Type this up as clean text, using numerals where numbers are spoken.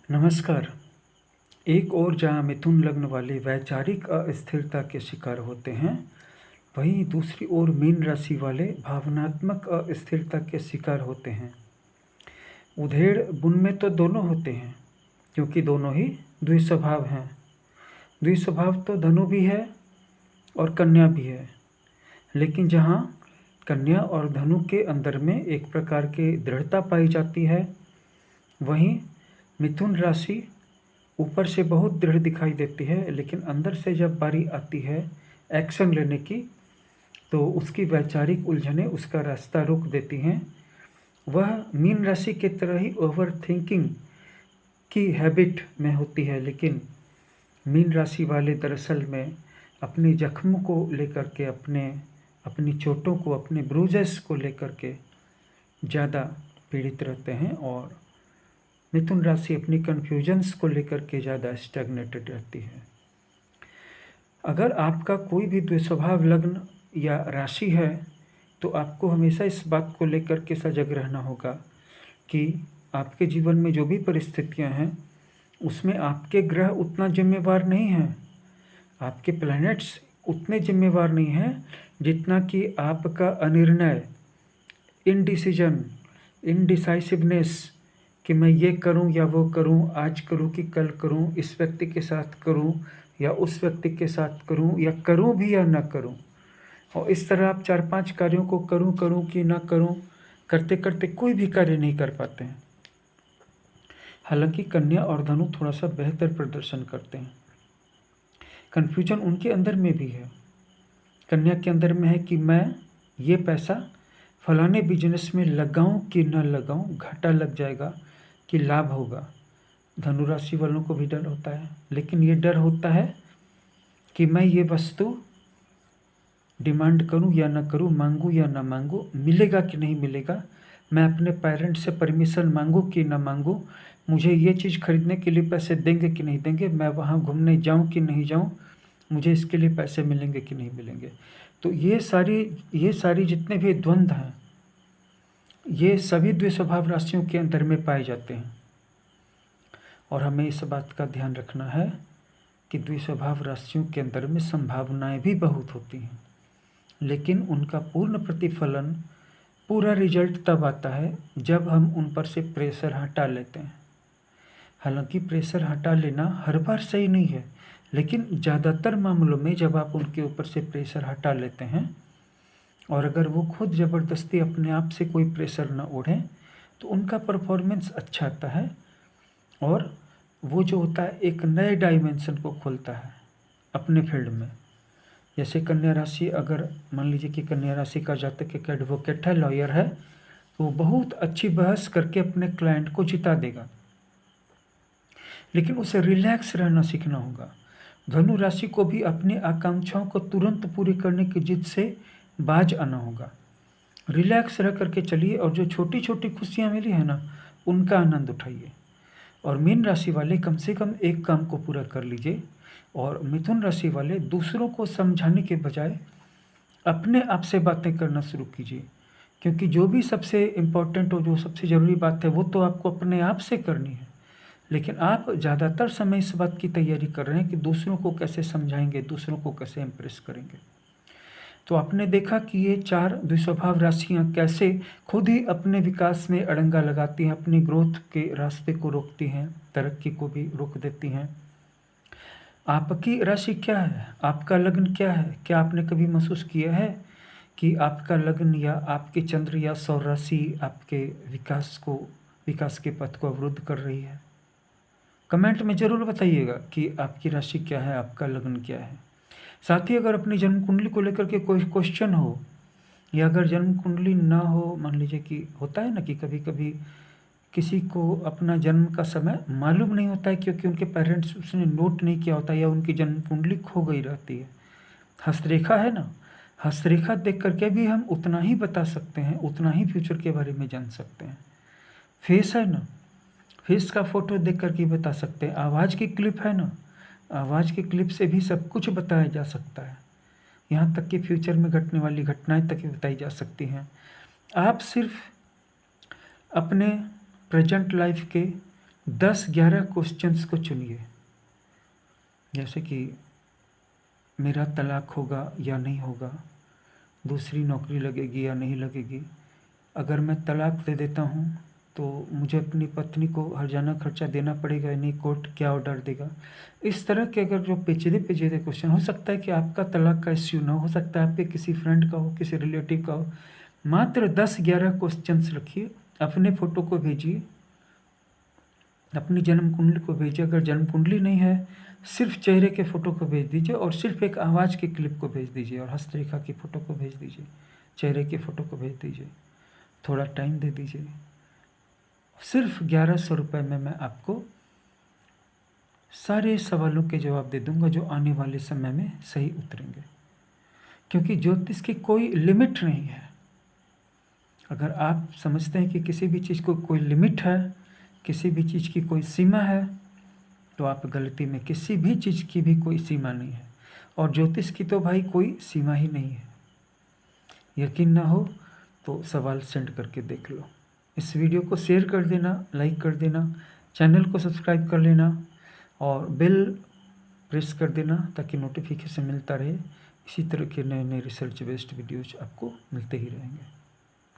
नमस्कार। एक ओर जहाँ मिथुन लग्न वाले वैचारिक अस्थिरता के शिकार होते हैं, वहीं दूसरी ओर मीन राशि वाले भावनात्मक अस्थिरता के शिकार होते हैं। उधेड़ बुन में तो दोनों होते हैं, क्योंकि दोनों ही द्विस्वभाव हैं। द्विस्वभाव तो धनु भी है और कन्या भी है, लेकिन जहाँ कन्या और धनु के अंदर में एक प्रकार की दृढ़ता पाई जाती है, वहीं मिथुन राशि ऊपर से बहुत दृढ़ दिखाई देती है, लेकिन अंदर से जब बारी आती है एक्शन लेने की, तो उसकी वैचारिक उलझनें उसका रास्ता रोक देती हैं। वह मीन राशि की तरह ही ओवर थिंकिंग की हैबिट में होती है, लेकिन मीन राशि वाले दरअसल में अपने जख्मों को लेकर के, अपनी चोटों को, अपने ब्रूजेस को लेकर के ज़्यादा पीड़ित रहते हैं, और मिथुन राशि अपनी कन्फ्यूजन्स को लेकर के ज़्यादा स्टैग्नेटेड रहती है। अगर आपका कोई भी द्विस्वभाव लग्न या राशि है, तो आपको हमेशा इस बात को लेकर के सजग रहना होगा कि आपके जीवन में जो भी परिस्थितियां हैं, उसमें आपके ग्रह उतना जिम्मेवार नहीं हैं, आपके प्लैनेट्स उतने जिम्मेवार नहीं हैं जितना कि आपका अनिर्णय, इनडिसीजन, इनडिसाइसिवनेस कि मैं ये करूं या वो करूं, आज करूं कि कल करूं, इस व्यक्ति के साथ करूं या उस व्यक्ति के साथ करूं, या करूं भी या ना करूं। और इस तरह आप 4-5 कार्यों को करूं कि ना करूं, करते करते कोई भी कार्य नहीं कर पाते हैं। हालांकि कन्या और धनु थोड़ा सा बेहतर प्रदर्शन करते हैं। कन्फ्यूजन उनके अंदर में भी है। कन्या के अंदर में है कि मैं ये पैसा फलाने बिजनेस में लगाऊं कि ना लगाऊं, घाटा लग जाएगा कि लाभ होगा। धनु राशि वालों को भी डर होता है, लेकिन ये डर होता है कि मैं ये वस्तु डिमांड करूं या ना करूं, मांगूं या ना मांगूं, मिलेगा कि नहीं मिलेगा, मैं अपने पेरेंट्स से परमिशन मांगूं कि ना मांगूं, मुझे ये चीज़ खरीदने के लिए पैसे देंगे कि नहीं देंगे, मैं वहाँ घूमने जाऊं कि नहीं जाऊं, मुझे इसके लिए पैसे मिलेंगे कि नहीं मिलेंगे। तो ये सारी जितने भी द्वंद्व हैं, ये सभी द्विस्वभाव राशियों के अंदर में पाए जाते हैं। और हमें इस बात का ध्यान रखना है कि द्विस्वभाव राशियों के अंदर में संभावनाएं भी बहुत होती हैं, लेकिन उनका पूर्ण प्रतिफलन, पूरा रिजल्ट तब आता है जब हम उन पर से प्रेशर हटा लेते हैं। हालांकि प्रेशर हटा लेना हर बार सही नहीं है, लेकिन ज़्यादातर मामलों में जब आप उनके ऊपर से प्रेशर हटा लेते हैं, और अगर वो खुद ज़बरदस्ती अपने आप से कोई प्रेशर ना ओढ़ें, तो उनका परफॉर्मेंस अच्छा आता है, और वो जो होता है एक नए डायमेंशन को खोलता है अपने फील्ड में। जैसे कन्या राशि, अगर मान लीजिए कि कन्या राशि का जातक एक एडवोकेट है, लॉयर है, तो वो बहुत अच्छी बहस करके अपने क्लाइंट को जिता देगा, लेकिन उसे रिलैक्स रहना सीखना होगा। धनु राशि को भी अपनी आकांक्षाओं को तुरंत पूरी करने की जिद से बाज आना होगा। रिलैक्स रह करके चलिए, और जो छोटी छोटी खुशियाँ मिली है ना, उनका आनंद उठाइए। और मीन राशि वाले कम से कम एक काम को पूरा कर लीजिए, और मिथुन राशि वाले दूसरों को समझाने के बजाय अपने आप से बातें करना शुरू कीजिए, क्योंकि जो भी सबसे इम्पोर्टेंट और जो सबसे ज़रूरी बात है, वो तो आपको अपने आप से करनी है। लेकिन आप ज़्यादातर समय इस बात की तैयारी कर रहे हैं कि दूसरों को कैसे समझाएंगे, दूसरों को कैसे इम्प्रेस करेंगे। तो आपने देखा कि ये 4 द्विस्वभाव राशियाँ कैसे खुद ही अपने विकास में अड़ंगा लगाती हैं, अपनी ग्रोथ के रास्ते को रोकती हैं, तरक्की को भी रोक देती हैं। आपकी राशि क्या है? आपका लग्न क्या है? क्या आपने कभी महसूस किया है कि आपका लग्न या आपके चंद्र या सौर राशि आपके विकास के पथ को अवरुद्ध कर रही है? कमेंट में ज़रूर बताइएगा कि आपकी राशि क्या है, आपका लग्न क्या है। साथ ही अगर अपनी जन्म कुंडली को लेकर के कोई क्वेश्चन हो, या अगर जन्म कुंडली ना हो, मान लीजिए कि होता है ना कि कभी कभी किसी को अपना जन्म का समय मालूम नहीं होता है, क्योंकि उनके पेरेंट्स उसने नोट नहीं किया होता, या उनकी जन्म कुंडली खो गई रहती है। हस्तरेखा है ना, हस्तरेखा देख करके भी हम उतना ही बता सकते हैं, उतना ही फ्यूचर के बारे में जान सकते हैं। फेस है ना, फेस का फोटो देख करके बता सकते हैं। आवाज़ की क्लिप है ना, आवाज़ की क्लिप से भी सब कुछ बताया जा सकता है, यहाँ तक कि फ्यूचर में घटने वाली घटनाएं तक भी बताई जा सकती हैं। आप सिर्फ अपने प्रेजेंट लाइफ के 10-11 क्वेश्चंस को चुनिए, जैसे कि मेरा तलाक होगा या नहीं होगा, दूसरी नौकरी लगेगी या नहीं लगेगी, अगर मैं तलाक दे देता हूँ तो मुझे अपनी पत्नी को हर्जाना खर्चा देना पड़ेगा या नहीं, कोर्ट क्या ऑर्डर देगा। इस तरह के अगर जो पेचीदे क्वेश्चन, हो सकता है कि आपका तलाक का इश्यू ना हो सकता है आपके किसी फ्रेंड का हो, किसी रिलेटिव का हो। मात्र 10-11 क्वेश्चंस रखिए, अपने फ़ोटो को भेजिए, अपनी जन्म कुंडली को भेजिए। अगर जन्म कुंडली नहीं है, सिर्फ चेहरे के फ़ोटो को भेज दीजिए और सिर्फ एक आवाज़ की क्लिप को भेज दीजिए और हस्तरेखा की फ़ोटो को भेज दीजिए, चेहरे की फ़ोटो को भेज दीजिए। थोड़ा टाइम दे दीजिए। सिर्फ 1100 रुपये में मैं आपको सारे सवालों के जवाब दे दूंगा जो आने वाले समय में सही उतरेंगे, क्योंकि ज्योतिष की कोई लिमिट नहीं है। अगर आप समझते हैं कि किसी भी चीज़ को कोई लिमिट है, किसी भी चीज़ की कोई सीमा है, तो आप गलती में, किसी भी चीज़ की भी कोई सीमा नहीं है। और ज्योतिष की तो भाई कोई सीमा ही नहीं है। यकीन ना हो तो सवाल सेंड करके देख लो। इस वीडियो को शेयर कर देना, लाइक कर देना, चैनल को सब्सक्राइब कर लेना और बेल प्रेस कर देना ताकि नोटिफिकेशन मिलता रहे। इसी तरह के नए नए रिसर्च बेस्ड वीडियोज आपको मिलते ही रहेंगे।